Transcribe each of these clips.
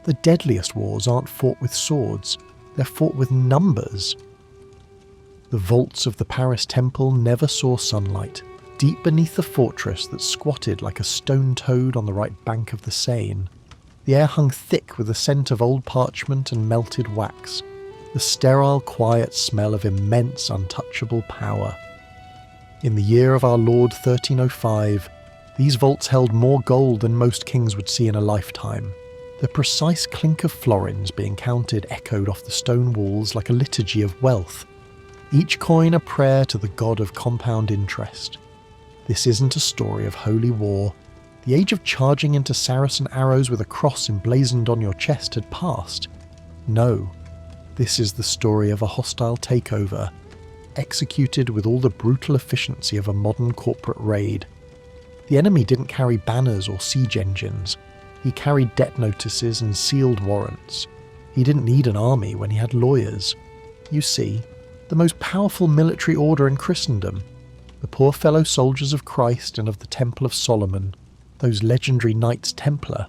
The deadliest wars aren't fought with swords, they're fought with numbers. The vaults of the Paris Temple never saw sunlight, deep beneath the fortress that squatted like a stone toad on the right bank of the Seine. The air hung thick with the scent of old parchment and melted wax, the sterile, quiet smell of immense, untouchable power. In the year of our Lord 1305, these vaults held more gold than most kings would see in a lifetime. The precise clink of florins being counted echoed off the stone walls like a liturgy of wealth, each coin a prayer to the god of compound interest. This isn't a story of holy war. The age of charging into Saracen arrows with a cross emblazoned on your chest had passed. No, this is the story of a hostile takeover, executed with all the brutal efficiency of a modern corporate raid. The enemy didn't carry banners or siege engines. He carried debt notices and sealed warrants. He didn't need an army when he had lawyers. You see, the most powerful military order in Christendom, the poor fellow soldiers of Christ and of the Temple of Solomon, those legendary Knights Templar,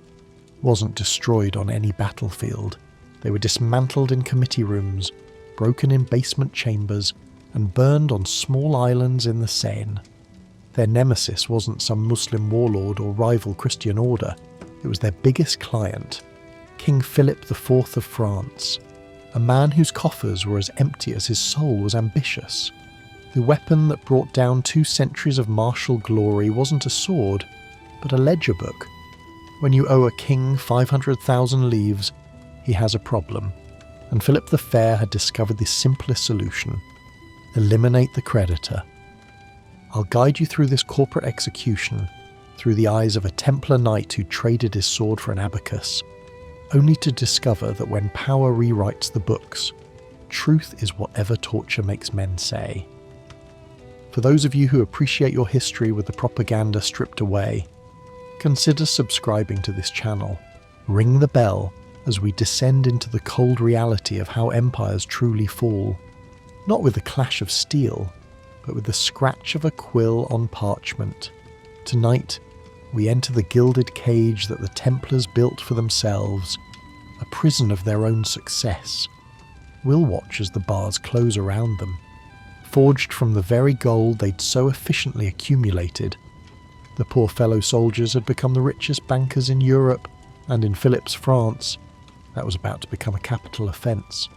wasn't destroyed on any battlefield. They were dismantled in committee rooms, broken in basement chambers, and burned on small islands in the Seine. Their nemesis wasn't some Muslim warlord or rival Christian order. It was their biggest client, King Philip IV of France, a man whose coffers were as empty as his soul was ambitious. The weapon that brought down 2 centuries of martial glory wasn't a sword, but a ledger book. When you owe a king 500,000 livres, he has a problem, and Philip the Fair had discovered the simplest solution: eliminate the creditor. I'll guide you through this corporate execution, through the eyes of a Templar knight who traded his sword for an abacus, only to discover that when power rewrites the books, truth is whatever torture makes men say. For those of you who appreciate your history with the propaganda stripped away, consider subscribing to this channel. Ring the bell as we descend into the cold reality of how empires truly fall, not with the clash of steel, but with the scratch of a quill on parchment. Tonight, we enter the gilded cage that the Templars built for themselves, a prison of their own success. We'll watch as the bars close around them, forged from the very gold they'd so efficiently accumulated. The poor fellow soldiers had become the richest bankers in Europe, and in Philip's France, that was about to become a capital offence.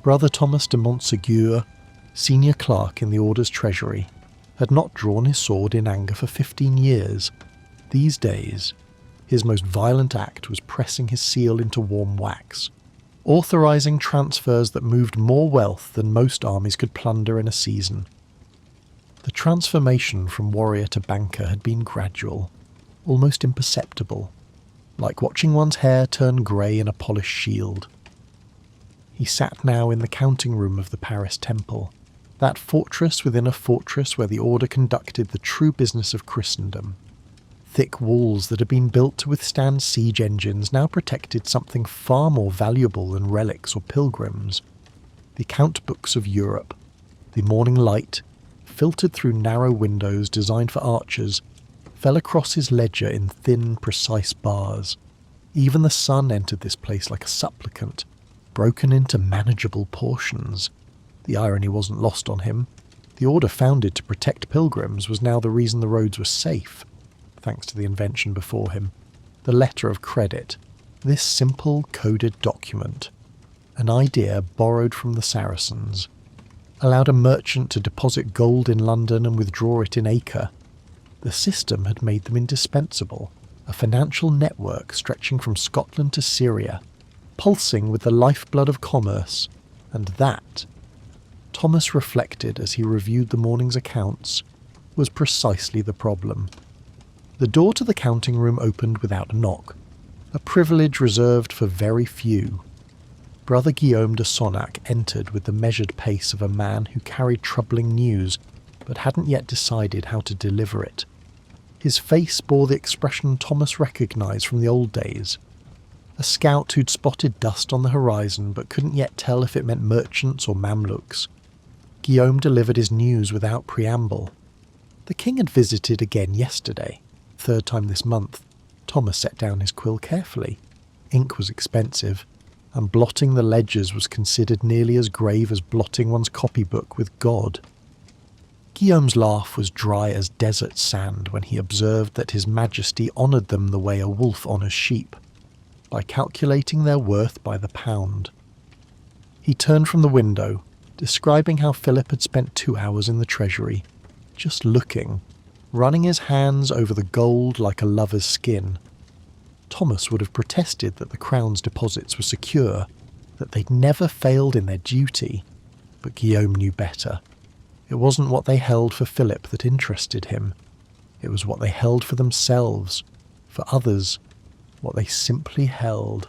Brother Thomas de Montségur, senior clerk in the Order's treasury, had not drawn his sword in anger for 15 years. These days, his most violent act was pressing his seal into warm wax, authorising transfers that moved more wealth than most armies could plunder in a season. The transformation from warrior to banker had been gradual, almost imperceptible, like watching one's hair turn grey in a polished shield. He sat now in the counting room of the Paris Temple, that fortress within a fortress where the Order conducted the true business of Christendom. Thick walls that had been built to withstand siege engines now protected something far more valuable than relics or pilgrims. The account books of Europe. The morning light, filtered through narrow windows designed for archers, fell across his ledger in thin, precise bars. Even the sun entered this place like a supplicant, broken into manageable portions. The irony wasn't lost on him. The Order founded to protect pilgrims was now the reason the roads were safe, thanks to the invention before him. The letter of credit. This simple, coded document, an idea borrowed from the Saracens, allowed a merchant to deposit gold in London and withdraw it in Acre. The system had made them indispensable, a financial network stretching from Scotland to Syria, pulsing with the lifeblood of commerce, and that, Thomas reflected as he reviewed the morning's accounts, was precisely the problem. The door to the counting room opened without a knock, a privilege reserved for very few. Brother Guillaume de Sonnac entered with the measured pace of a man who carried troubling news, but hadn't yet decided how to deliver it. His face bore the expression Thomas recognised from the old days. A scout who'd spotted dust on the horizon but couldn't yet tell if it meant merchants or Mamluks. Guillaume delivered his news without preamble. The king had visited again yesterday, 3rd time this month, Thomas set down his quill carefully. Ink was expensive, and blotting the ledgers was considered nearly as grave as blotting one's copybook with God. Guillaume's laugh was dry as desert sand when he observed that His Majesty honoured them the way a wolf honours sheep, by calculating their worth by the pound. He turned from the window, describing how Philip had spent 2 hours in the treasury, just looking, running his hands over the gold like a lover's skin. Thomas would have protested that the Crown's deposits were secure, that they'd never failed in their duty, but Guillaume knew better. It wasn't what they held for Philip that interested him. It was what they held for themselves, for others, what they simply held.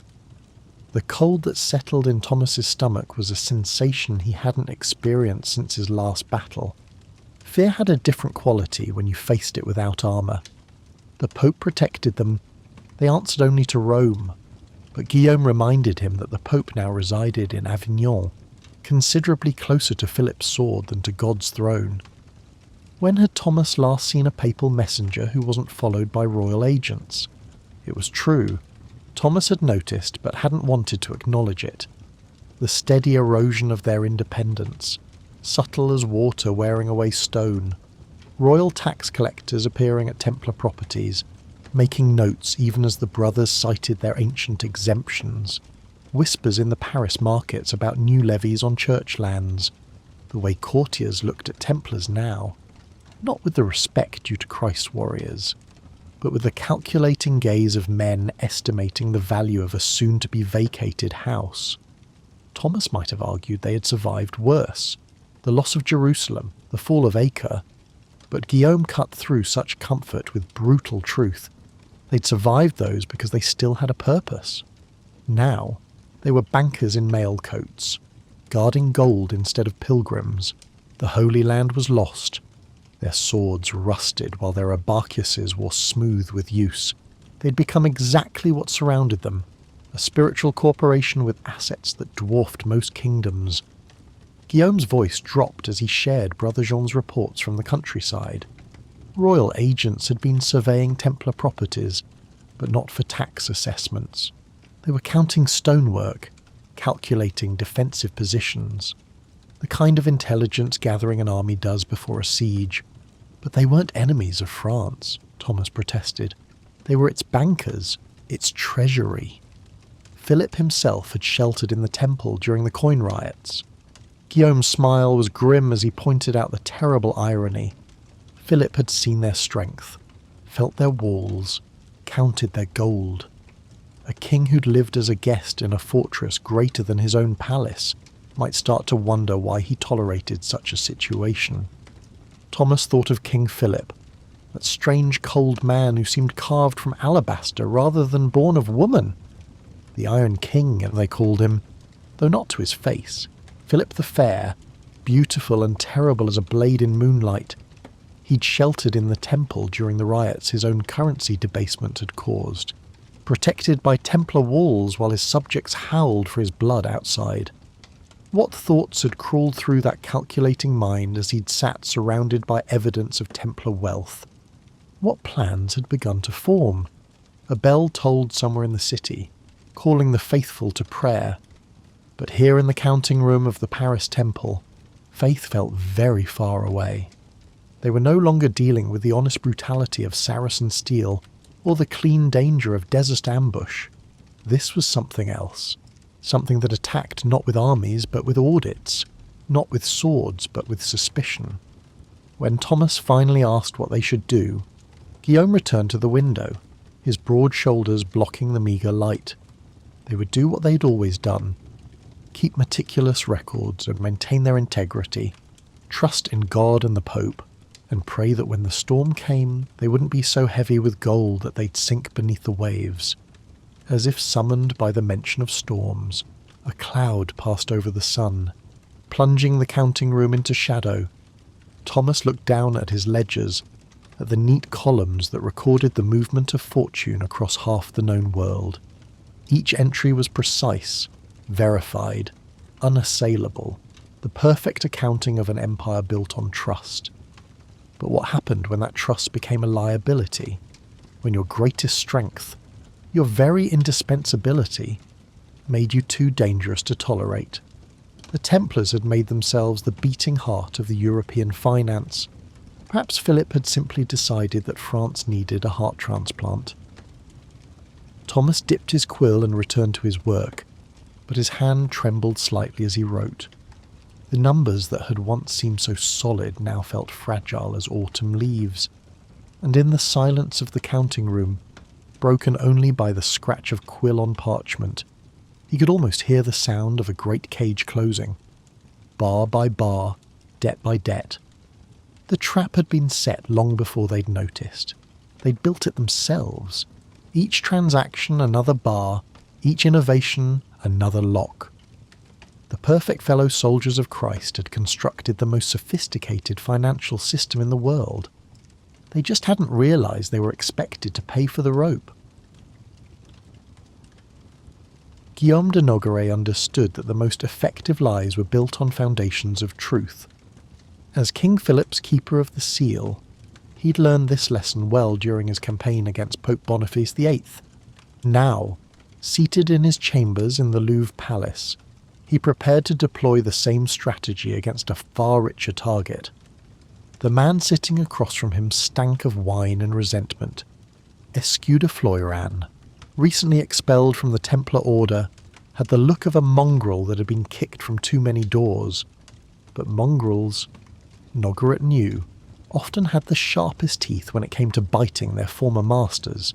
The cold that settled in Thomas's stomach was a sensation he hadn't experienced since his last battle. Fear had a different quality when you faced it without armour. The Pope protected them. They answered only to Rome, but Guillaume reminded him that the Pope now resided in Avignon, considerably closer to Philip's sword than to God's throne. When had Thomas last seen a papal messenger who wasn't followed by royal agents? It was true. Thomas had noticed, but hadn't wanted to acknowledge it. The steady erosion of their independence, subtle as water wearing away stone. Royal tax collectors appearing at Templar properties, making notes even as the brothers cited their ancient exemptions. Whispers in the Paris markets about new levies on church lands. The way courtiers looked at Templars now, not with the respect due to Christ's warriors, but with the calculating gaze of men estimating the value of a soon-to-be vacated house. Thomas might have argued they had survived worse, the loss of Jerusalem, the fall of Acre, but Guillaume cut through such comfort with brutal truth. They'd survived those because they still had a purpose. Now, they were bankers in mail coats, guarding gold instead of pilgrims. The Holy Land was lost. Their swords rusted while their abacuses wore smooth with use. They'd become exactly what surrounded them, a spiritual corporation with assets that dwarfed most kingdoms. Guillaume's voice dropped as he shared Brother Jean's reports from the countryside. Royal agents had been surveying Templar properties, but not for tax assessments. They were counting stonework, calculating defensive positions, the kind of intelligence gathering an army does before a siege. But they weren't enemies of France, Thomas protested. They were its bankers, its treasury. Philip himself had sheltered in the temple during the coin riots. Guillaume's smile was grim as he pointed out the terrible irony. Philip had seen their strength, felt their walls, counted their gold. A king who'd lived as a guest in a fortress greater than his own palace might start to wonder why he tolerated such a situation. Thomas thought of King Philip, that strange cold man who seemed carved from alabaster rather than born of woman. The Iron King, they called him, though not to his face. Philip the Fair, beautiful and terrible as a blade in moonlight. He'd sheltered in the temple during the riots his own currency debasement had caused, protected by Templar walls while his subjects howled for his blood outside. What thoughts had crawled through that calculating mind as he'd sat surrounded by evidence of Templar wealth? What plans had begun to form? A bell tolled somewhere in the city, calling the faithful to prayer. But here in the counting room of the Paris temple, faith felt very far away. They were no longer dealing with the honest brutality of Saracen steel or the clean danger of desert ambush. This was something else. Something that attacked not with armies but with audits, not with swords but with suspicion. When Thomas finally asked what they should do, Guillaume returned to the window, his broad shoulders blocking the meagre light. They would do what they'd always done. Keep meticulous records and maintain their integrity, trust in God and the Pope, and pray that when the storm came, they wouldn't be so heavy with gold that they'd sink beneath the waves. As if summoned by the mention of storms, a cloud passed over the sun, plunging the counting room into shadow. Thomas looked down at his ledgers, at the neat columns that recorded the movement of fortune across half the known world. Each entry was precise, verified, unassailable, the perfect accounting of an empire built on trust. But what happened when that trust became a liability? when your greatest strength, your very indispensability, made you too dangerous to tolerate. The Templars had made themselves the beating heart of the European finance. Perhaps Philip had simply decided that France needed a heart transplant. Thomas dipped his quill and returned to his work, but his hand trembled slightly as he wrote. The numbers that had once seemed so solid now felt fragile as autumn leaves, and in the silence of the counting room, broken only by the scratch of quill on parchment, he could almost hear the sound of a great cage closing, bar by bar, debt by debt. The trap had been set long before they'd noticed. They'd built it themselves. Each transaction another bar, each innovation another lock. The perfect fellow soldiers of Christ had constructed the most sophisticated financial system in the world. They just hadn't realised they were expected to pay for the rope. Guillaume de Nogaret understood that the most effective lies were built on foundations of truth. As King Philip's keeper of the seal, he'd learned this lesson well during his campaign against Pope Boniface VIII. Now, seated in his chambers in the Louvre Palace, he prepared to deploy the same strategy against a far richer target. The man sitting across from him stank of wine and resentment. Escu de Floyran, recently expelled from the Templar Order, had the look of a mongrel that had been kicked from too many doors. But mongrels, Nogaret knew, often had the sharpest teeth when it came to biting their former masters.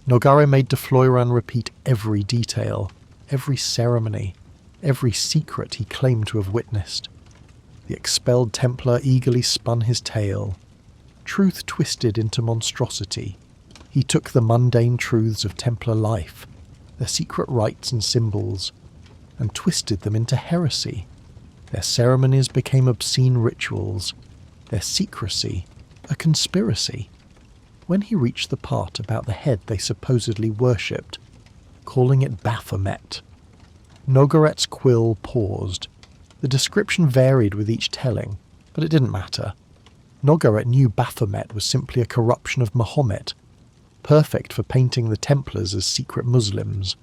Nogaret made de Floyran repeat every detail, every ceremony, every secret he claimed to have witnessed. The expelled Templar eagerly spun his tale. Truth twisted into monstrosity. He took the mundane truths of Templar life, their secret rites and symbols, and twisted them into heresy. Their ceremonies became obscene rituals, their secrecy a conspiracy. When he reached the part about the head they supposedly worshipped, calling it Baphomet, Nogaret's quill paused. The description varied with each telling, but it didn't matter. Nogaret knew Baphomet was simply a corruption of Mahomet, perfect for painting the Templars as secret Muslims.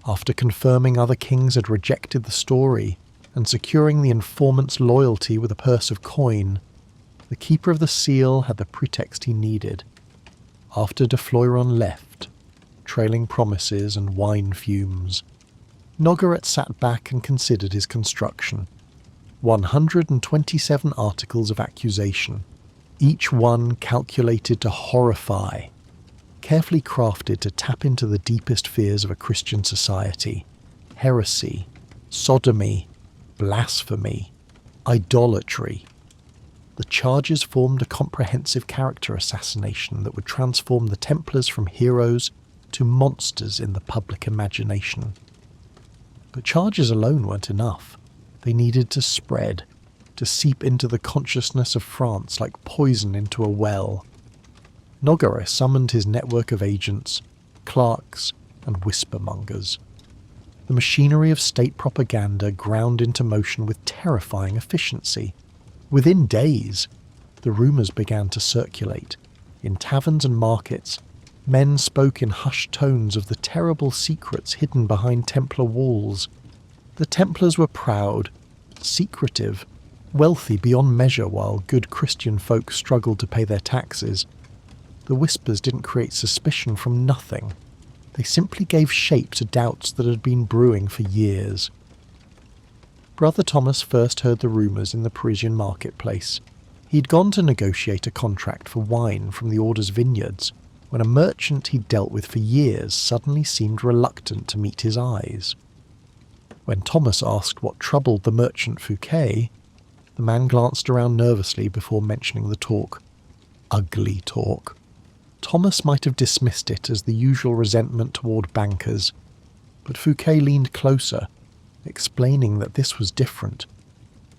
After confirming other kings had rejected the story and securing the informant's loyalty with a purse of coin, the keeper of the seal had the pretext he needed. After de Floyran left, trailing promises and wine fumes, Nogaret sat back and considered his construction. 127 articles of accusation, each one calculated to horrify, carefully crafted to tap into the deepest fears of a Christian society: heresy, sodomy, blasphemy, idolatry. The charges formed a comprehensive character assassination that would transform the Templars from heroes to monsters in the public imagination. But charges alone weren't enough. They needed to spread, to seep into the consciousness of France like poison into a well. Nogaret summoned his network of agents, clerks, and whispermongers. The machinery of state propaganda ground into motion with terrifying efficiency. Within days, the rumours began to circulate. In taverns and markets, men spoke in hushed tones of the terrible secrets hidden behind Templar walls. The Templars were proud, secretive, wealthy beyond measure while good Christian folk struggled to pay their taxes. The whispers didn't create suspicion from nothing. They simply gave shape to doubts that had been brewing for years. Brother Thomas first heard the rumours in the Parisian marketplace. He'd gone to negotiate a contract for wine from the Order's vineyards, when a merchant he'd dealt with for years suddenly seemed reluctant to meet his eyes. When Thomas asked what troubled the merchant Fouquet, the man glanced around nervously before mentioning the talk. Ugly talk. Thomas might have dismissed it as the usual resentment toward bankers, but Fouquet leaned closer, explaining that this was different.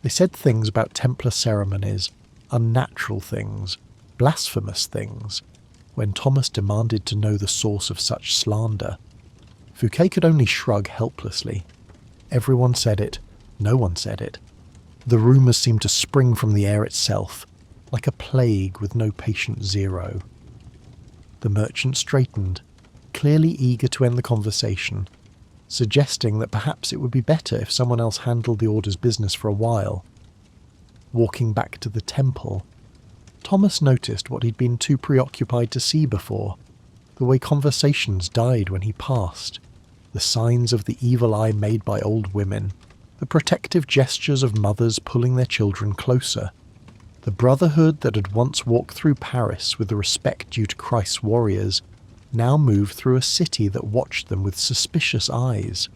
They said things about Templar ceremonies, unnatural things, blasphemous things. When Thomas demanded to know the source of such slander, Fouquet could only shrug helplessly. Everyone said it, no one said it. The rumours seemed to spring from the air itself, like a plague with no patient zero. The merchant straightened, clearly eager to end the conversation, suggesting that perhaps it would be better if someone else handled the order's business for a while. Walking back to the temple, Thomas noticed what he'd been too preoccupied to see before, the way conversations died when he passed, the signs of the evil eye made by old women, the protective gestures of mothers pulling their children closer. The brotherhood that had once walked through Paris with the respect due to Christ's warriors now moved through a city that watched them with suspicious eyes.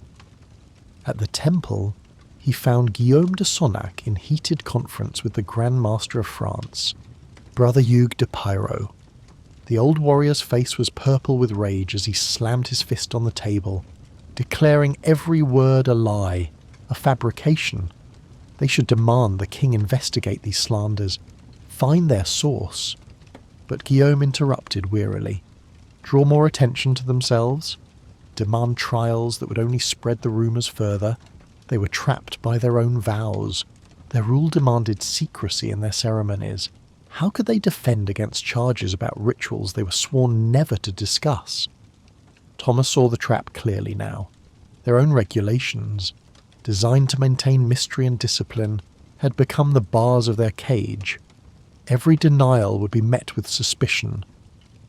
At the temple, he found Guillaume de Sonnac in heated conference with the Grand Master of France, Brother Hugues de Pyro. The old warrior's face was purple with rage as he slammed his fist on the table, declaring every word a lie, a fabrication. They should demand the king investigate these slanders, find their source. But Guillaume interrupted wearily. Draw more attention to themselves? Demand trials that would only spread the rumours further? They were trapped by their own vows. Their rule demanded secrecy in their ceremonies. How could they defend against charges about rituals they were sworn never to discuss? Thomas saw the trap clearly now. Their own regulations, designed to maintain mystery and discipline, had become the bars of their cage. Every denial would be met with suspicion.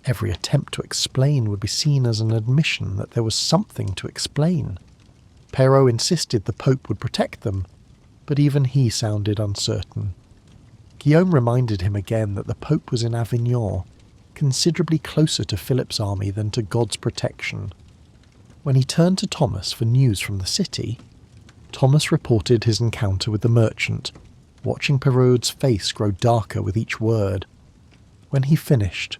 Every attempt to explain would be seen as an admission that there was something to explain. Perrault insisted the Pope would protect them, but even he sounded uncertain. Guillaume reminded him again that the Pope was in Avignon, considerably closer to Philip's army than to God's protection. When he turned to Thomas for news from the city, Thomas reported his encounter with the merchant, watching Perrault's face grow darker with each word. When he finished,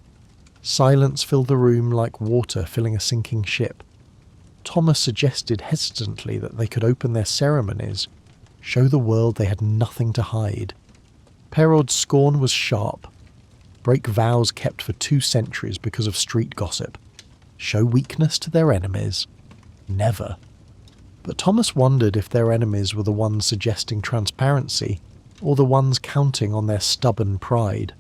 silence filled the room like water filling a sinking ship. Thomas suggested hesitantly that they could open their ceremonies, show the world they had nothing to hide. Perrault's scorn was sharp. Break vows kept for 2 centuries because of street gossip. Show weakness to their enemies? Never. But Thomas wondered if their enemies were the ones suggesting transparency, or the ones counting on their stubborn pride.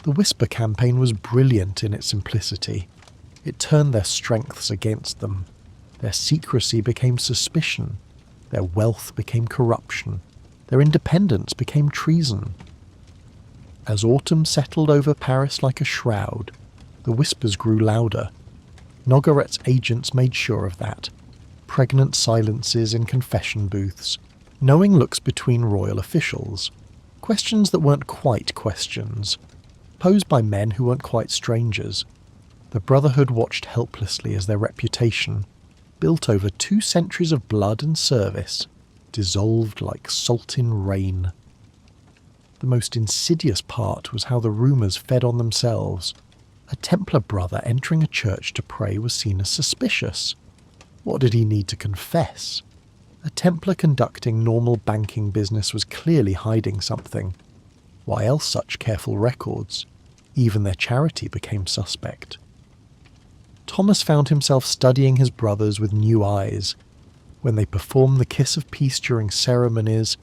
The Whisper campaign was brilliant in its simplicity. It turned their strengths against them. Their secrecy became suspicion. Their wealth became corruption. Their independence became treason. As autumn settled over Paris like a shroud, the whispers grew louder. Nogaret's agents made sure of that. Pregnant silences in confession booths, knowing looks between royal officials, questions that weren't quite questions, posed by men who weren't quite strangers. The Brotherhood watched helplessly as their reputation, built over 2 centuries of blood and service, dissolved like salt in rain. The most insidious part was how the rumours fed on themselves. A Templar brother entering a church to pray was seen as suspicious. What did he need to confess? A Templar conducting normal banking business was clearly hiding something. Why else such careful records? Even their charity became suspect. Thomas found himself studying his brothers with new eyes. When they performed the kiss of peace during ceremonies,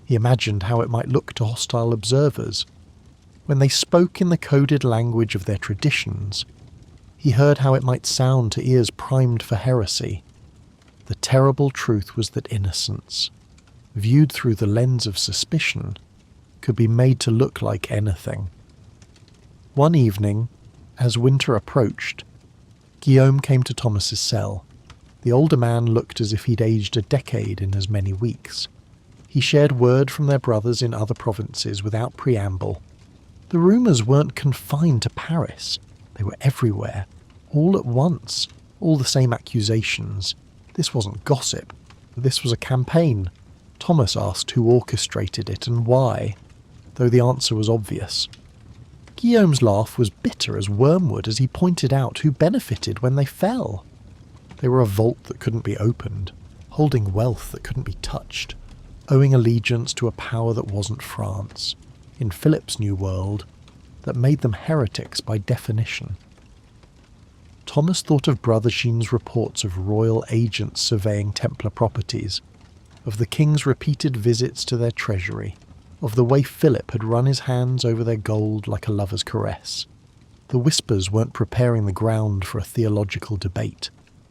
he imagined how it might look to hostile observers. When they spoke in the coded language of their traditions, he heard how it might sound to ears primed for heresy. The terrible truth was that innocence, viewed through the lens of suspicion, could be made to look like anything. One evening, as winter approached, Guillaume came to Thomas's cell. The older man looked as if he'd aged a decade in as many weeks. He shared word from their brothers in other provinces without preamble. The rumours weren't confined to Paris. They were everywhere, all at once, all the same accusations. This wasn't gossip. This was a campaign. Thomas asked who orchestrated it and why, though the answer was obvious. Guillaume's laugh was bitter as wormwood as he pointed out who benefited when they fell. They were a vault that couldn't be opened, holding wealth that couldn't be touched, owing allegiance to a power that wasn't France, in Philip's new world, that made them heretics by definition. Thomas thought of Brother Jean's reports of royal agents surveying Templar properties, of the king's repeated visits to their treasury, of the way Philip had run his hands over their gold like a lover's caress. The whispers weren't preparing the ground for a theological debate.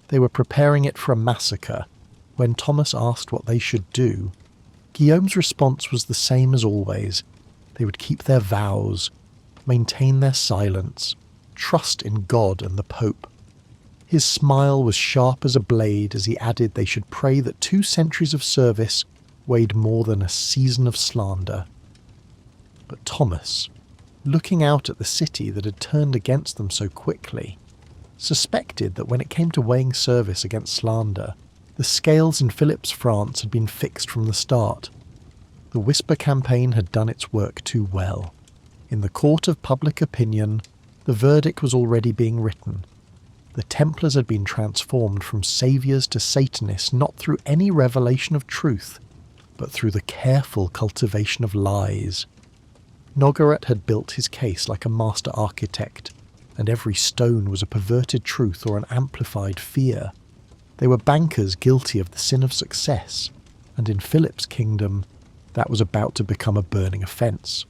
They were preparing it for a massacre. When Thomas asked what they should do, Guillaume's response was the same as always. They would keep their vows, maintain their silence, trust in God and the Pope. His smile was sharp as a blade as he added they should pray that 2 centuries of service weighed more than a season of slander. But Thomas, looking out at the city that had turned against them so quickly, suspected that when it came to weighing service against slander, the scales in Philip's France had been fixed from the start. The Whisper campaign had done its work too well. In the court of public opinion, the verdict was already being written. The Templars had been transformed from saviours to Satanists not through any revelation of truth, but through the careful cultivation of lies. Nogaret had built his case like a master architect, and every stone was a perverted truth or an amplified fear. They were bankers guilty of the sin of success, and in Philip's kingdom, that was about to become a burning offence.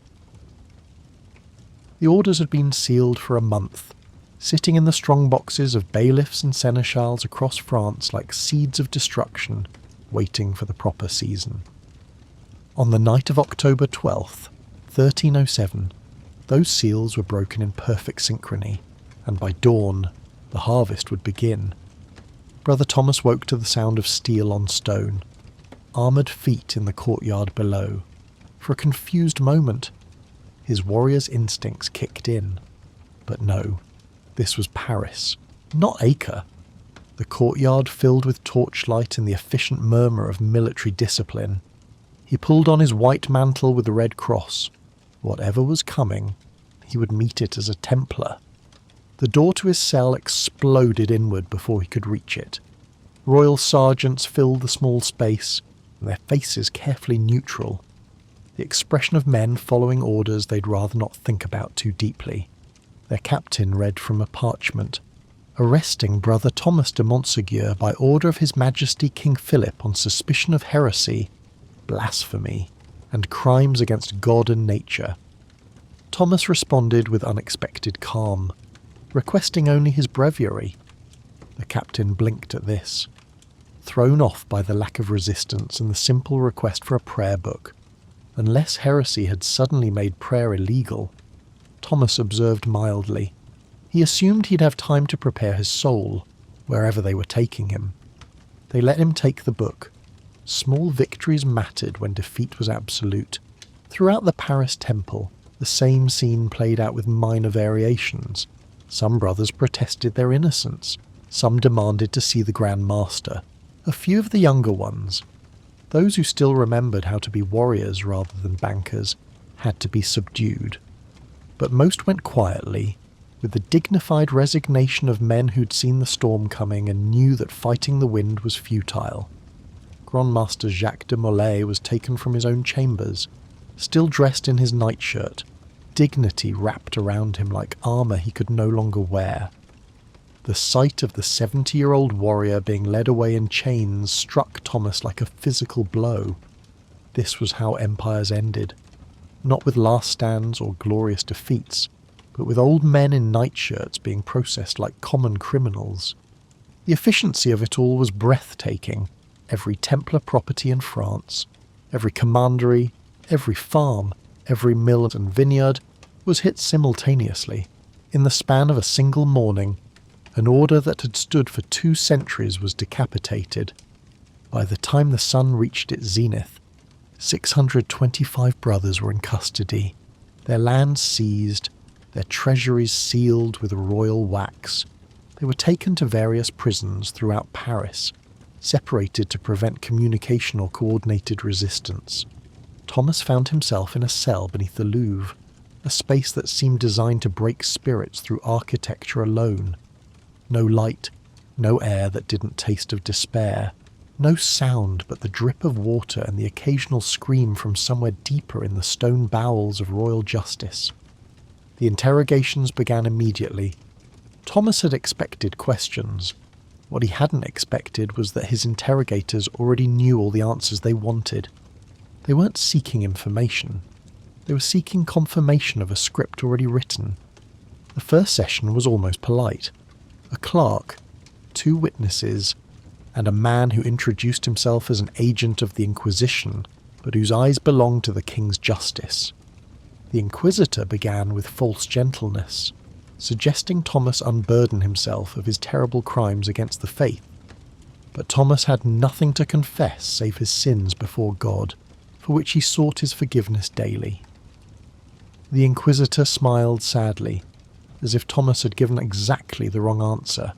The orders had been sealed for a month, sitting in the strong boxes of bailiffs and seneschals across France like seeds of destruction, waiting for the proper season. On the night of October 12th, 1307, those seals were broken in perfect synchrony, and by dawn, the harvest would begin. Brother Thomas woke to the sound of steel on stone, armoured feet in the courtyard below. For a confused moment, his warrior's instincts kicked in. But no, this was Paris, not Acre. The courtyard filled with torchlight and the efficient murmur of military discipline. He pulled on his white mantle with the red cross. Whatever was coming, he would meet it as a Templar. The door to his cell exploded inward before he could reach it. Royal sergeants filled the small space, their faces carefully neutral. The expression of men following orders they'd rather not think about too deeply. Their captain read from a parchment, arresting Brother Thomas de Montségur by order of His Majesty King Philip on suspicion of heresy, blasphemy, and crimes against God and nature. Thomas responded with unexpected calm, requesting only his breviary. The captain blinked at this. Thrown off by the lack of resistance and the simple request for a prayer book, unless heresy had suddenly made prayer illegal, Thomas observed mildly. He assumed he'd have time to prepare his soul, wherever they were taking him. They let him take the book. Small victories mattered when defeat was absolute. Throughout the Paris temple, the same scene played out with minor variations. Some brothers protested their innocence. Some demanded to see the Grand Master. A few of the younger ones, those who still remembered how to be warriors rather than bankers, had to be subdued. But most went quietly, with the dignified resignation of men who'd seen the storm coming and knew that fighting the wind was futile. Grand Master Jacques de Molay was taken from his own chambers, still dressed in his nightshirt, dignity wrapped around him like armour he could no longer wear. The sight of the 70-year-old warrior being led away in chains struck Thomas like a physical blow. This was how empires ended, not with last stands or glorious defeats, but with old men in nightshirts being processed like common criminals. The efficiency of it all was breathtaking. Every Templar property in France, every commandery, every farm, every mill and vineyard was hit simultaneously. In the span of a single morning, an order that had stood for 2 centuries was decapitated. By the time the sun reached its zenith, 625 brothers were in custody, their lands seized, their treasuries sealed with royal wax. They were taken to various prisons throughout Paris, separated to prevent communication or coordinated resistance. Thomas found himself in a cell beneath the Louvre, a space that seemed designed to break spirits through architecture alone. No light, no air that didn't taste of despair, no sound but the drip of water and the occasional scream from somewhere deeper in the stone bowels of royal justice. The interrogations began immediately. Thomas had expected questions. What he hadn't expected was that his interrogators already knew all the answers they wanted. They weren't seeking information. They were seeking confirmation of a script already written. The first session was almost polite. A clerk, 2 witnesses, and a man who introduced himself as an agent of the Inquisition, but whose eyes belonged to the king's justice. The Inquisitor began with false gentleness, suggesting Thomas unburden himself of his terrible crimes against the faith. But Thomas had nothing to confess save his sins before God, for which he sought his forgiveness daily. The Inquisitor smiled sadly, as if Thomas had given exactly the wrong answer,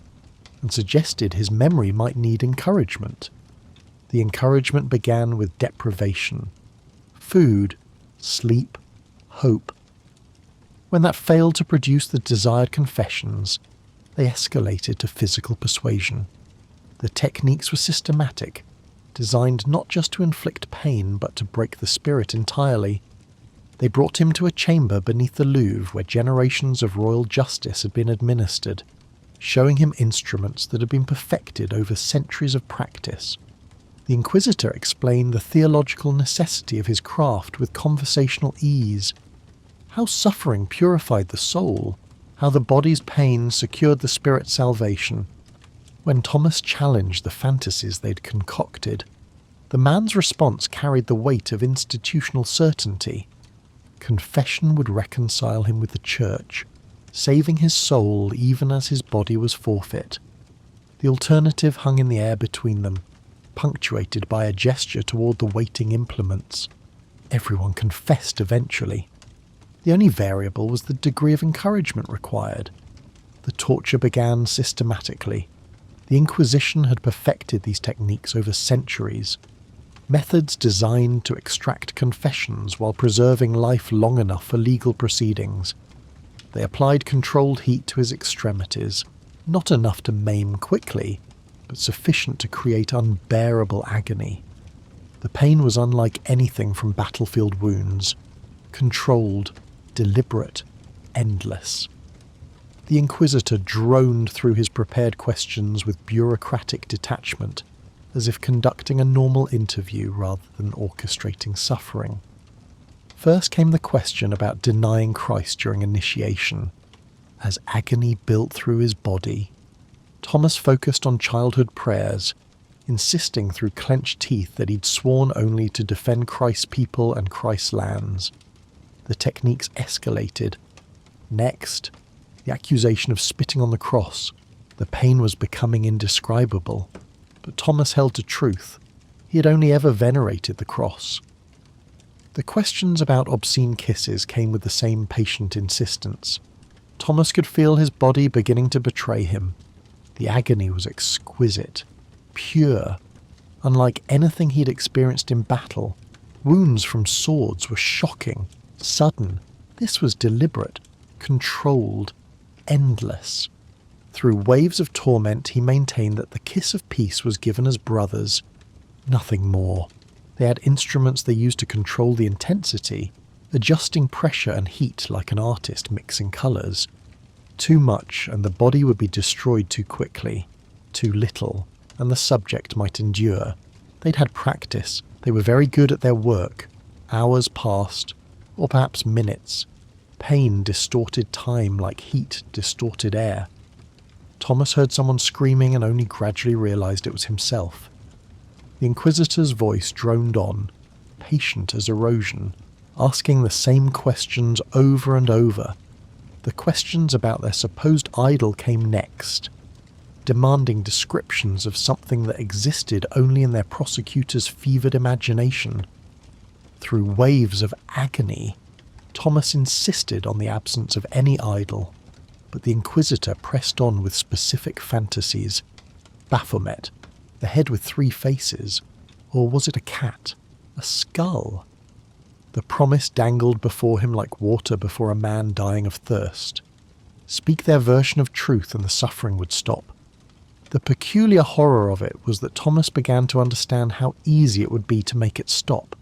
and suggested his memory might need encouragement. The encouragement began with deprivation. Food, sleep, hope. When that failed to produce the desired confessions, they escalated to physical persuasion. The techniques were systematic, designed not just to inflict pain but to break the spirit entirely. They brought him to a chamber beneath the Louvre where generations of royal justice had been administered, showing him instruments that had been perfected over centuries of practice. The Inquisitor explained the theological necessity of his craft with conversational ease, how suffering purified the soul, how the body's pain secured the spirit's salvation. When Thomas challenged the fantasies they'd concocted, the man's response carried the weight of institutional certainty. Confession would reconcile him with the Church, saving his soul even as his body was forfeit. The alternative hung in the air between them, punctuated by a gesture toward the waiting implements. Everyone confessed eventually. The only variable was the degree of encouragement required. The torture began systematically. The Inquisition had perfected these techniques over centuries, methods designed to extract confessions while preserving life long enough for legal proceedings. They applied controlled heat to his extremities, not enough to maim quickly, but sufficient to create unbearable agony. The pain was unlike anything from battlefield wounds, controlled, deliberate, endless. The Inquisitor droned through his prepared questions with bureaucratic detachment, as if conducting a normal interview rather than orchestrating suffering. First came the question about denying Christ during initiation. As agony built through his body, Thomas focused on childhood prayers, insisting through clenched teeth that he'd sworn only to defend Christ's people and Christ's lands. The techniques escalated. Next, the accusation of spitting on the cross. The pain was becoming indescribable. But Thomas held to truth. He had only ever venerated the cross. The questions about obscene kisses came with the same patient insistence. Thomas could feel his body beginning to betray him. The agony was exquisite, pure, unlike anything he'd experienced in battle. Wounds from swords were shocking, sudden. This was deliberate, controlled, endless. Through waves of torment, he maintained that the kiss of peace was given as brothers, nothing more. They had instruments they used to control the intensity, adjusting pressure and heat like an artist mixing colours. Too much, and the body would be destroyed too quickly. Too little, and the subject might endure. They'd had practice. They were very good at their work. Hours passed, or perhaps minutes. Pain distorted time like heat distorted air. Thomas heard someone screaming and only gradually realised it was himself. The Inquisitor's voice droned on, patient as erosion, asking the same questions over and over. The questions about their supposed idol came next, demanding descriptions of something that existed only in their prosecutor's fevered imagination. Through waves of agony, Thomas insisted on the absence of any idol, but the Inquisitor pressed on with specific fantasies. Baphomet, the head with 3 faces, or was it a cat, a skull? The promise dangled before him like water before a man dying of thirst. Speak their version of truth and the suffering would stop. The peculiar horror of it was that Thomas began to understand how easy it would be to make it stop.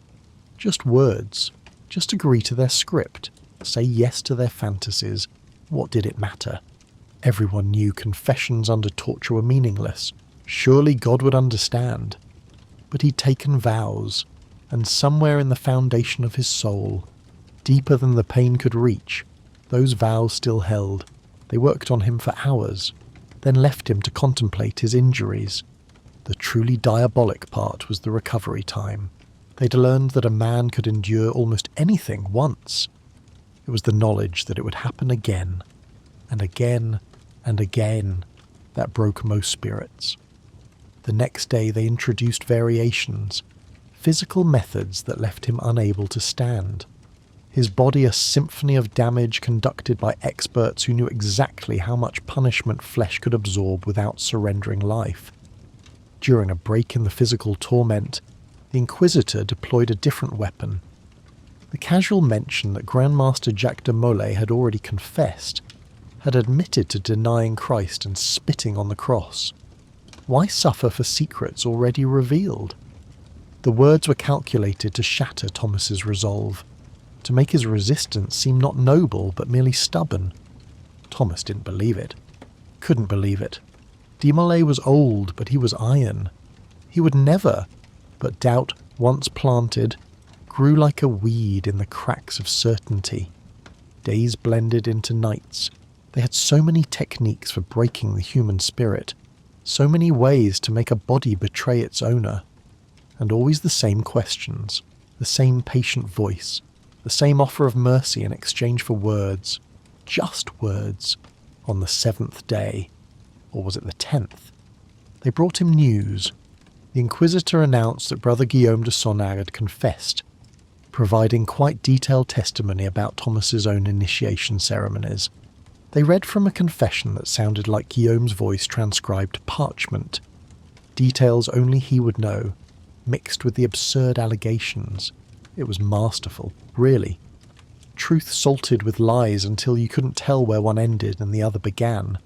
Just words, just agree to their script, say yes to their fantasies. What did it matter? Everyone knew confessions under torture were meaningless. Surely God would understand. But he'd taken vows, and somewhere in the foundation of his soul, deeper than the pain could reach, those vows still held. They worked on him for hours, then left him to contemplate his injuries. The truly diabolic part was the recovery time. They'd learned that a man could endure almost anything once. It was the knowledge that it would happen again, and again, and again, that broke most spirits. The next day they introduced variations, physical methods that left him unable to stand. His body a symphony of damage conducted by experts who knew exactly how much punishment flesh could absorb without surrendering life. During a break in the physical torment, the Inquisitor deployed a different weapon. The casual mention that Grandmaster Jacques de Molay had already confessed, had admitted to denying Christ and spitting on the cross. Why suffer for secrets already revealed? The words were calculated to shatter Thomas's resolve, to make his resistance seem not noble but merely stubborn. Thomas didn't believe it. Couldn't believe it. De Molay was old, but he was iron. He would never, but doubt, once planted, grew like a weed in the cracks of certainty. Days blended into nights. They had so many techniques for breaking the human spirit, so many ways to make a body betray its owner. And always the same questions, the same patient voice, the same offer of mercy in exchange for words, just words, on the 7th day. Or was it the 10th? They brought him news. The Inquisitor announced that Brother Guillaume de Sonnac had confessed, providing quite detailed testimony about Thomas's own initiation ceremonies. They read from a confession that sounded like Guillaume's voice transcribed parchment, details only he would know, mixed with the absurd allegations. It was masterful, really. Truth salted with lies until you couldn't tell where one ended and the other began.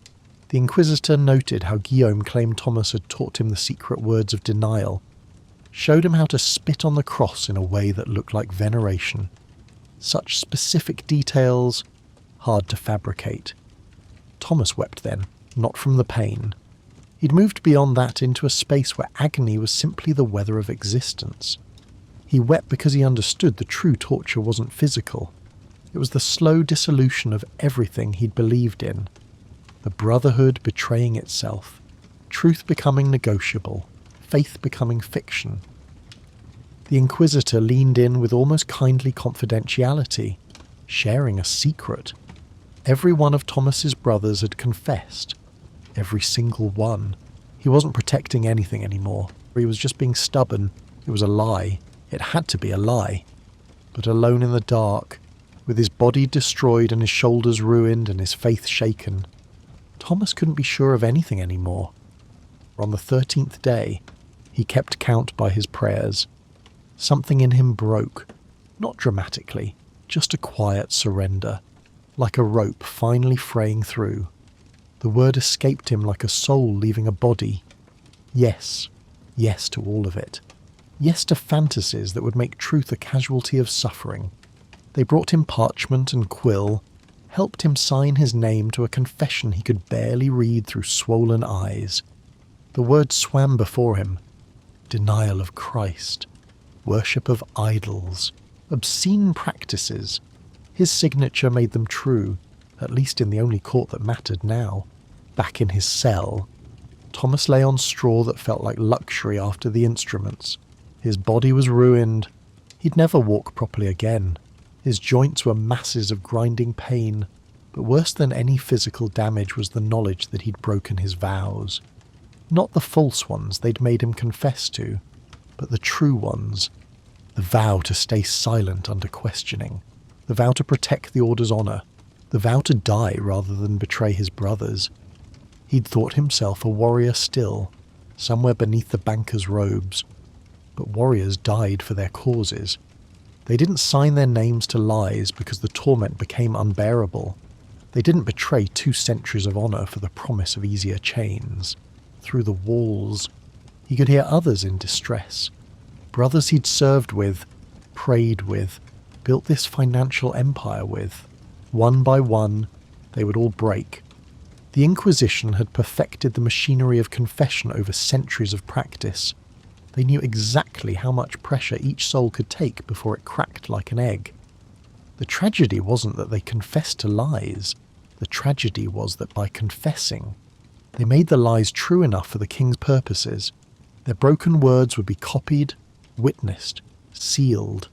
The Inquisitor noted how Guillaume claimed Thomas had taught him the secret words of denial, showed him how to spit on the cross in a way that looked like veneration. Such specific details, hard to fabricate. Thomas wept then, not from the pain. He'd moved beyond that into a space where agony was simply the weather of existence. He wept because he understood the true torture wasn't physical. It was the slow dissolution of everything he'd believed in. The brotherhood betraying itself, truth becoming negotiable, faith becoming fiction. The Inquisitor leaned in with almost kindly confidentiality, sharing a secret. Every one of Thomas's brothers had confessed. Every single one. He wasn't protecting anything anymore. He was just being stubborn. It was a lie. It had to be a lie. But alone in the dark, with his body destroyed and his shoulders ruined and his faith shaken, Thomas couldn't be sure of anything anymore. On the 13th day, he kept count by his prayers. Something in him broke, not dramatically, just a quiet surrender, like a rope finally fraying through. The word escaped him like a soul leaving a body. Yes, yes to all of it. Yes to fantasies that would make truth a casualty of suffering. They brought him parchment and quill, helped him sign his name to a confession he could barely read through swollen eyes. The words swam before him. Denial of Christ, worship of idols, obscene practices. His signature made them true, at least in the only court that mattered now. Back in his cell, Thomas lay on straw that felt like luxury after the instruments. His body was ruined. He'd never walk properly again. His joints were masses of grinding pain, but worse than any physical damage was the knowledge that he'd broken his vows. Not the false ones they'd made him confess to, but the true ones. The vow to stay silent under questioning. The vow to protect the Order's honour. The vow to die rather than betray his brothers. He'd thought himself a warrior still, somewhere beneath the banker's robes. But warriors died for their causes. They didn't sign their names to lies because the torment became unbearable. They didn't betray 2 centuries of honour for the promise of easier chains. Through the walls, he could hear others in distress. Brothers he'd served with, prayed with, built this financial empire with. One by one, they would all break. The Inquisition had perfected the machinery of confession over centuries of practice. They knew exactly how much pressure each soul could take before it cracked like an egg. The tragedy wasn't that they confessed to lies. The tragedy was that by confessing, they made the lies true enough for the king's purposes. Their broken words would be copied, witnessed, sealed,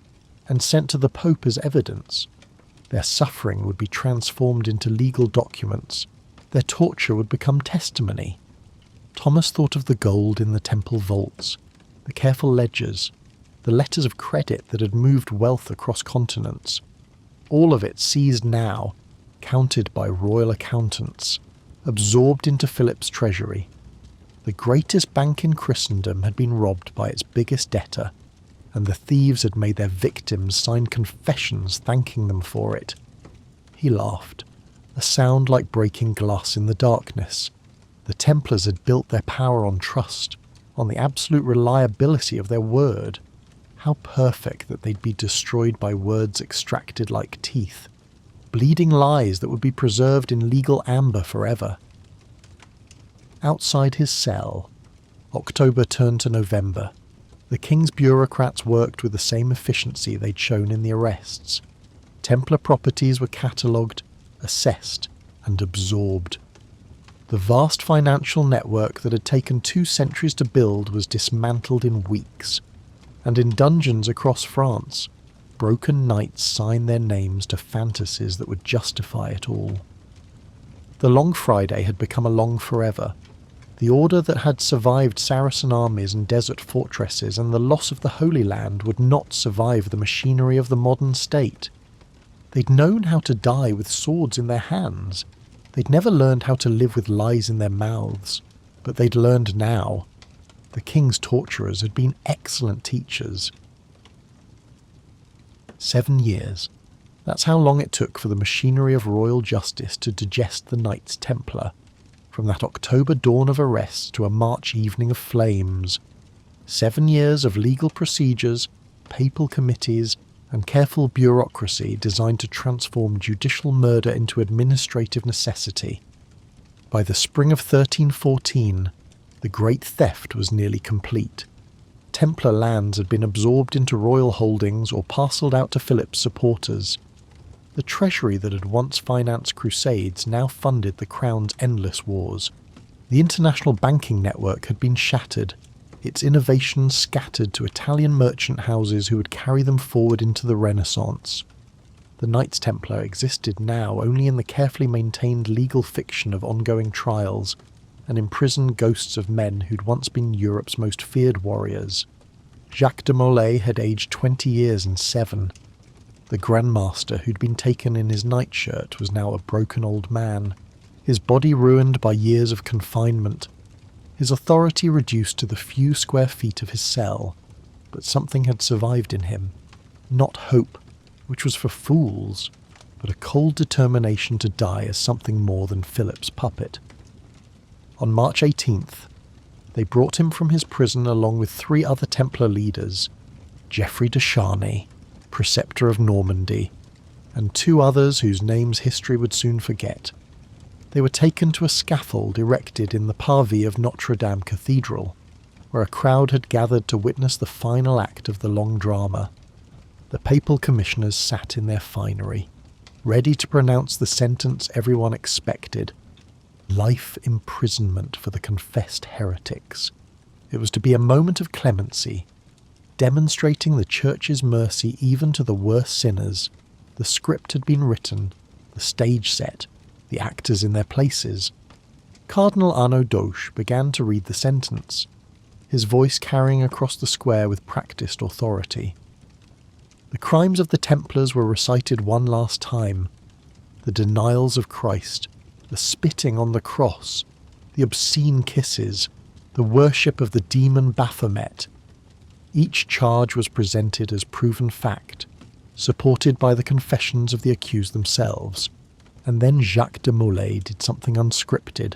and sent to the Pope as evidence. Their suffering would be transformed into legal documents. Their torture would become testimony. Thomas thought of the gold in the temple vaults, the careful ledgers, the letters of credit that had moved wealth across continents. All of it seized now, counted by royal accountants, absorbed into Philip's treasury. The greatest bank in Christendom had been robbed by its biggest debtor, and the thieves had made their victims sign confessions thanking them for it. He laughed, a sound like breaking glass in the darkness. The Templars had built their power on trust, on the absolute reliability of their word. How perfect that they'd be destroyed by words extracted like teeth, bleeding lies that would be preserved in legal amber forever. Outside his cell, October turned to November. The king's bureaucrats worked with the same efficiency they'd shown in the arrests. Templar properties were catalogued, assessed, and absorbed. The vast financial network that had taken 2 centuries to build was dismantled in weeks, and in dungeons across France, broken knights signed their names to fantasies that would justify it all. The Long Friday had become a long forever. The order that had survived Saracen armies and desert fortresses and the loss of the Holy Land would not survive the machinery of the modern state. They'd known how to die with swords in their hands. They'd never learned how to live with lies in their mouths, but they'd learned now. The king's torturers had been excellent teachers. 7 years. That's how long it took for the machinery of royal justice to digest the Knights Templar, from that October dawn of arrests to a March evening of flames. 7 years of legal procedures, papal committees, and careful bureaucracy designed to transform judicial murder into administrative necessity. By the spring of 1314, the great theft was nearly complete. Templar lands had been absorbed into royal holdings or parcelled out to Philip's supporters. The treasury that had once financed Crusades now funded the crown's endless wars. The international banking network had been shattered, its innovations scattered to Italian merchant houses who would carry them forward into the Renaissance. The Knights Templar existed now only in the carefully maintained legal fiction of ongoing trials and imprisoned ghosts of men who'd once been Europe's most feared warriors. Jacques de Molay had aged 20 years and 7. The Grand Master who'd been taken in his nightshirt was now a broken old man, his body ruined by years of confinement, his authority reduced to the few square feet of his cell. But something had survived in him. Not hope, which was for fools, but a cold determination to die as something more than Philip's puppet. On March 18th, they brought him from his prison along with 3 other Templar leaders, Geoffrey de Charny, preceptor of Normandy, and 2 others whose names history would soon forget. They were taken to a scaffold erected in the parvis of Notre Dame Cathedral, where a crowd had gathered to witness the final act of the long drama. The papal commissioners sat in their finery, ready to pronounce the sentence everyone expected: life imprisonment for the confessed heretics. It was to be a moment of clemency, demonstrating the Church's mercy even to the worst sinners. The script had been written, the stage set, the actors in their places. Cardinal Arnaud Doche began to read the sentence, his voice carrying across the square with practised authority. The crimes of the Templars were recited one last time: the denials of Christ, the spitting on the cross, the obscene kisses, the worship of the demon Baphomet. Each charge was presented as proven fact, supported by the confessions of the accused themselves. And then Jacques de Molay did something unscripted.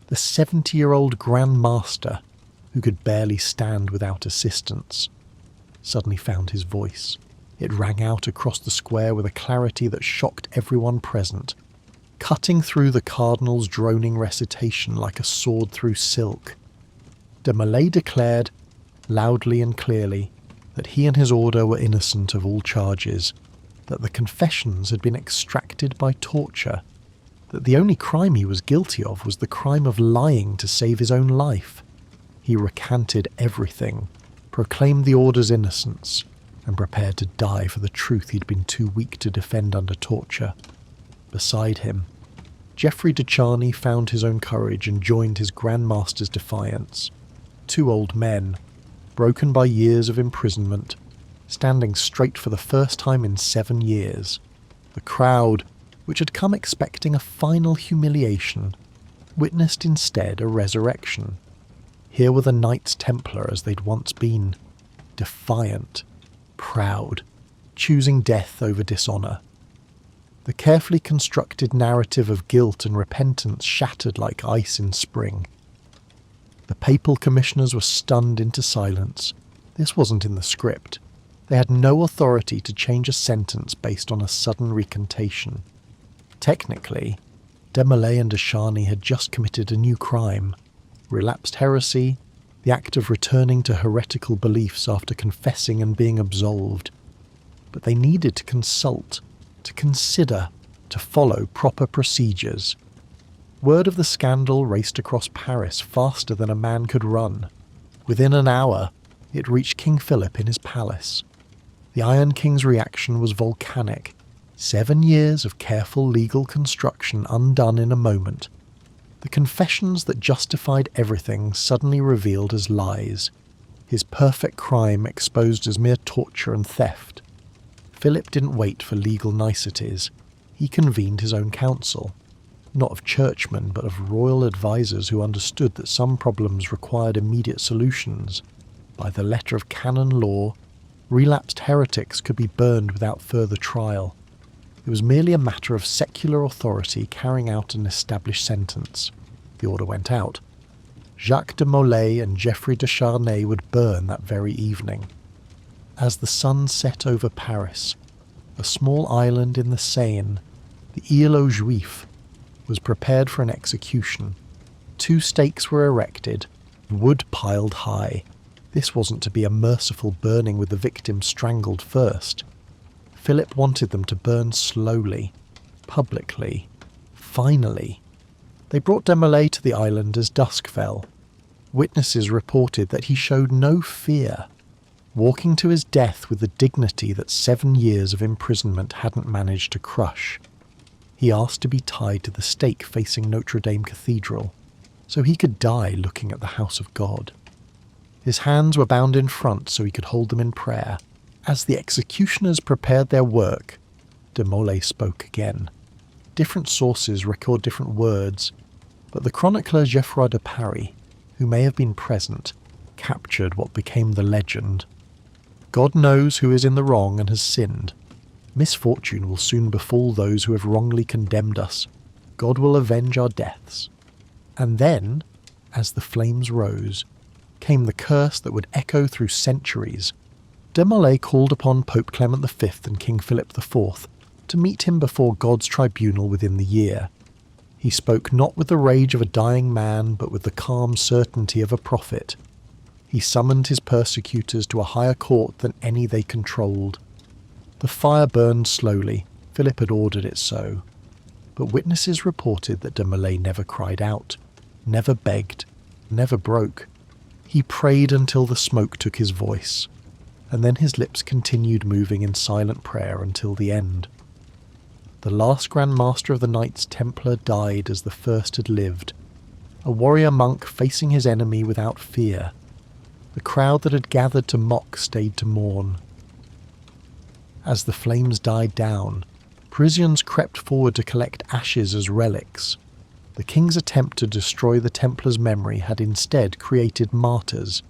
The 70-year-old Grand Master, who could barely stand without assistance, suddenly found his voice. It rang out across the square with a clarity that shocked everyone present, cutting through the cardinal's droning recitation like a sword through silk. De Molay declared, loudly and clearly, that he and his order were innocent of all charges, that the confessions had been extracted by torture, that the only crime he was guilty of was the crime of lying to save his own life. He recanted everything, proclaimed the Order's innocence, and prepared to die for the truth he'd been too weak to defend under torture. Beside him, Geoffrey de Charny found his own courage and joined his Grand Master's defiance. Two old men, broken by years of imprisonment, standing straight for the first time in 7 years. The crowd, which had come expecting a final humiliation, witnessed instead a resurrection. Here were the Knights Templar as they'd once been, defiant, proud, choosing death over dishonour. The carefully constructed narrative of guilt and repentance shattered like ice in spring. The papal commissioners were stunned into silence. This wasn't in the script. They had no authority to change a sentence based on a sudden recantation. Technically, de Molay and de Charny had just committed a new crime: relapsed heresy, the act of returning to heretical beliefs after confessing and being absolved. But they needed to consult, to consider, to follow proper procedures. Word of the scandal raced across Paris faster than a man could run. Within an hour, it reached King Philip in his palace. The Iron King's reaction was volcanic. 7 years of careful legal construction undone in a moment. The confessions that justified everything suddenly revealed as lies. His perfect crime exposed as mere torture and theft. Philip didn't wait for legal niceties. He convened his own council. Not of churchmen, but of royal advisers who understood that some problems required immediate solutions. By the letter of canon law, relapsed heretics could be burned without further trial. It was merely a matter of secular authority carrying out an established sentence. The order went out. Jacques de Molay and Geoffrey de Charny would burn that very evening. As the sun set over Paris, a small island in the Seine, the Île aux Juifs, was prepared for an execution. 2 stakes were erected, wood piled high. This wasn't to be a merciful burning with the victim strangled first. Philip wanted them to burn slowly, publicly, finally. They brought de Molay to the island as dusk fell. Witnesses reported that he showed no fear, walking to his death with the dignity that 7 years of imprisonment hadn't managed to crush. He asked to be tied to the stake facing Notre Dame Cathedral, so he could die looking at the house of God. His hands were bound in front so he could hold them in prayer. As the executioners prepared their work, de Molay spoke again. Different sources record different words, but the chronicler Geoffroy de Paris, who may have been present, captured what became the legend. God knows who is in the wrong and has sinned. Misfortune will soon befall those who have wrongly condemned us. God will avenge our deaths. And then, as the flames rose, came the curse that would echo through centuries. De Molay called upon Pope Clement V and King Philip IV to meet him before God's tribunal within the year. He spoke not with the rage of a dying man, but with the calm certainty of a prophet. He summoned his persecutors to a higher court than any they controlled. The fire burned slowly. Philip had ordered it so. But witnesses reported that de Molay never cried out, never begged, never broke. He prayed until the smoke took his voice, and then his lips continued moving in silent prayer until the end. The last Grand Master of the Knights Templar died as the first had lived, a warrior monk facing his enemy without fear. The crowd that had gathered to mock stayed to mourn. As the flames died down, Parisians crept forward to collect ashes as relics. The king's attempt to destroy the Templars' memory had instead created martyrs,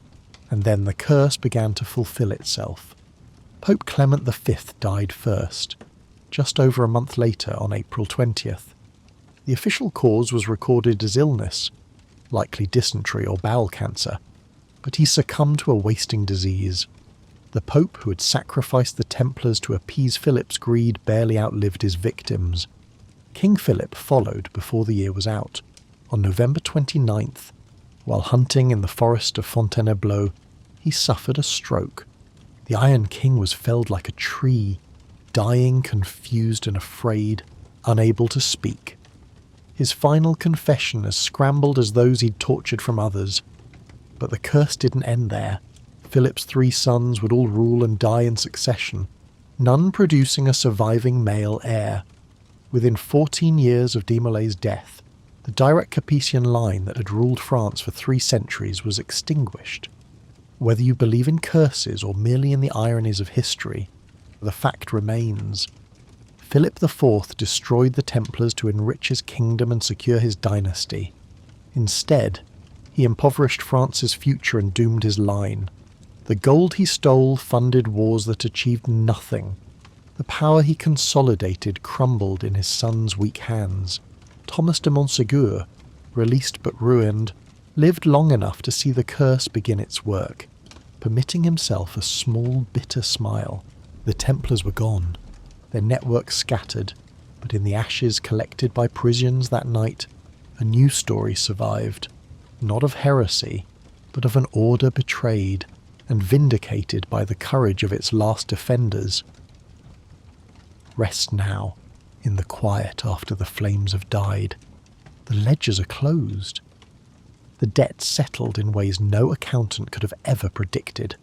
and then the curse began to fulfill itself. Pope Clement V died first, just over a month later on April 20th. The official cause was recorded as illness, likely dysentery or bowel cancer, but he succumbed to a wasting disease. The Pope who had sacrificed the Templars to appease Philip's greed barely outlived his victims. King Philip followed before the year was out. On November 29th, while hunting in the forest of Fontainebleau, he suffered a stroke. The Iron King was felled like a tree, dying, confused and afraid, unable to speak. his final confession as scrambled as those he'd tortured from others. But the curse didn't end there. Philip's 3 sons would all rule and die in succession, none producing a surviving male heir. Within 14 years of de Molay's death, the direct Capetian line that had ruled France for 3 centuries was extinguished. Whether you believe in curses or merely in the ironies of history, the fact remains. Philip IV destroyed the Templars to enrich his kingdom and secure his dynasty. Instead, he impoverished France's future and doomed his line. The gold he stole funded wars that achieved nothing. The power he consolidated crumbled in his son's weak hands. Thomas de Montségur, released but ruined, lived long enough to see the curse begin its work, permitting himself a small, bitter smile. The Templars were gone, their network scattered, but in the ashes collected by Parisians that night, a new story survived, not of heresy, but of an order betrayed and vindicated by the courage of its last defenders. Rest now, in the quiet after the flames have died. The ledgers are closed. The debt settled in ways no accountant could have ever predicted.